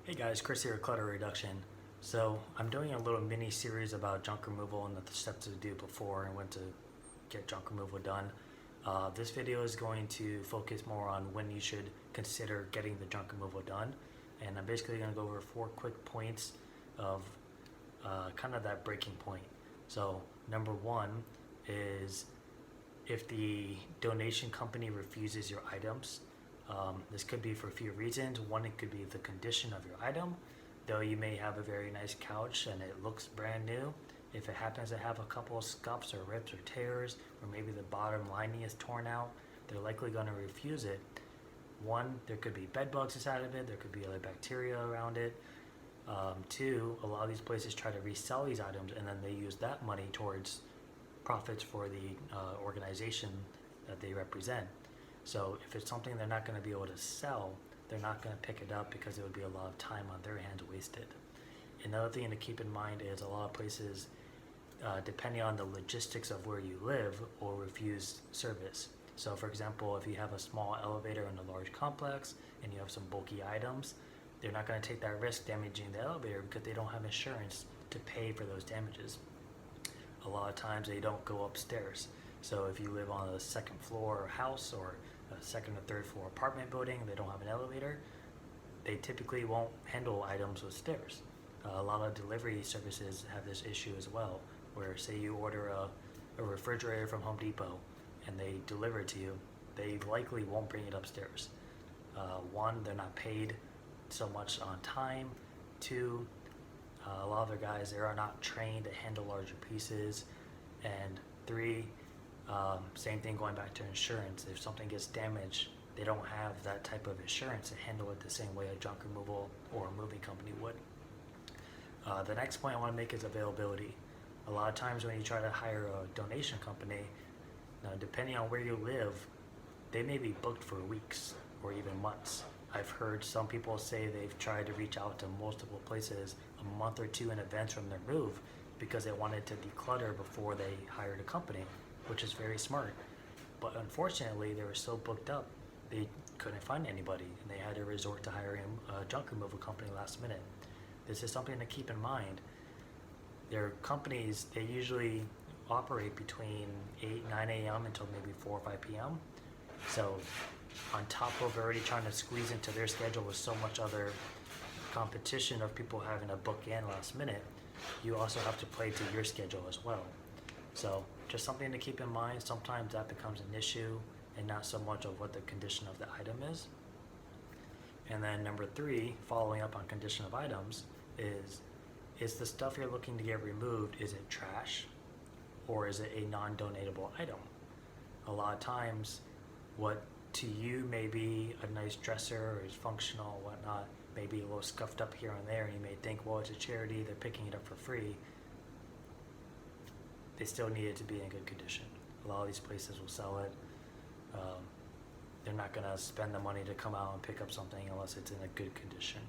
Hey guys, Chris here with Clutter Reduction. So I'm doing a little mini series about junk removal and the steps to do before and when to get junk removal done. This video is going to focus more on when you should consider getting the junk removal done. And I'm basically going to go over 4 quick points of kind of that breaking point. So number 1 is if the donation company refuses your items. This could be for a few reasons. One, it could be the condition of your item. Though you may have a very nice couch and it looks brand new, if it happens to have a couple of scuffs or rips or tears, or maybe the bottom lining is torn out, they're likely going to refuse it. One, there could be bed bugs inside of it, there could be other bacteria around it. Two, a lot of these places try to resell these items and then they use that money towards profits for the organization that they represent. So if it's something they're not going to be able to sell, they're not going to pick it up because it would be a lot of time on their hands wasted. Another thing to keep in mind is a lot of places, depending on the logistics of where you live, will refuse service. So for example, if you have a small elevator in a large complex and you have some bulky items, they're not going to take that risk damaging the elevator because they don't have insurance to pay for those damages. A lot of times they don't go upstairs. So if you live on a second floor house or a second or third floor apartment building, they don't have an elevator, they typically won't handle items with stairs. A lot of delivery services have this issue as well, where say you order a refrigerator from Home Depot and they deliver it to you, they likely won't bring it upstairs. One, they're not paid so much on time. Two, a lot of their guys, they are not trained to handle larger pieces. And three, same thing going back to insurance. If something gets damaged, they don't have that type of insurance to handle it the same way a junk removal or a moving company would. The next point I want to make is availability. A lot of times when you try to hire a donation company, depending on where you live, they may be booked for weeks or even months. I've heard some people say they've tried to reach out to multiple places a month or two in advance from their move because they wanted to declutter before they hired a company, which is very smart. But unfortunately, they were so booked up, they couldn't find anybody, and they had to resort to hiring a junk removal company last minute. This is something to keep in mind. Their companies, they usually operate between 9 a.m. until maybe 4 or 5 p.m. So on top of already trying to squeeze into their schedule with so much other competition of people having to book in last minute, you also have to play to your schedule as well. So just something to keep in mind. Sometimes that becomes an issue and not so much of what the condition of the item is. And then number 3, following up on condition of items, is the stuff you're looking to get removed, is it trash or is it a non-donatable item? A lot of times what to you may be a nice dresser or is functional, whatnot, maybe a little scuffed up here and there, and you may think, well, it's a charity, they're picking it up for free. They still need it to be in good condition. A lot of these places will sell it. They're not going to spend the money to come out and pick up something unless it's in a good condition.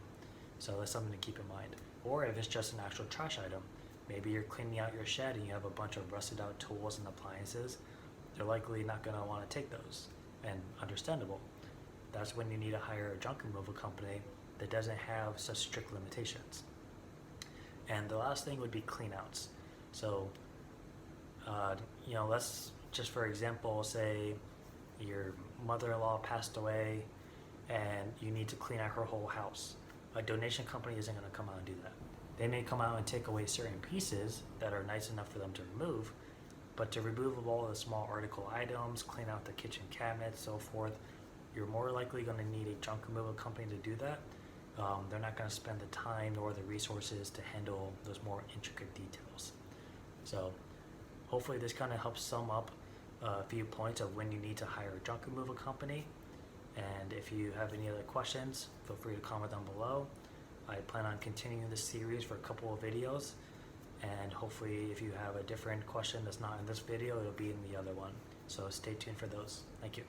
So that's something to keep in mind. Or if it's just an actual trash item, maybe you're cleaning out your shed and you have a bunch of rusted out tools and appliances, they're likely not going to want to take those, and understandable. That's when you need to hire a junk removal company that doesn't have such strict limitations. And the last thing would be cleanouts. So let's just, for example, say your mother-in-law passed away and you need to clean out her whole house. A donation company isn't going to come out and do that. They may come out and take away certain pieces that are nice enough for them to remove, but to remove all the small article items, clean out the kitchen cabinets, so forth, you're more likely going to need a junk removal company to do that. They're not going to spend the time nor the resources to handle those more intricate details. So hopefully this kind of helps sum up a few points of when you need to hire a junk removal company. And if you have any other questions, feel free to comment down below. I plan on continuing this series for a couple of videos, and hopefully if you have a different question that's not in this video, it'll be in the other one. So stay tuned for those. Thank you.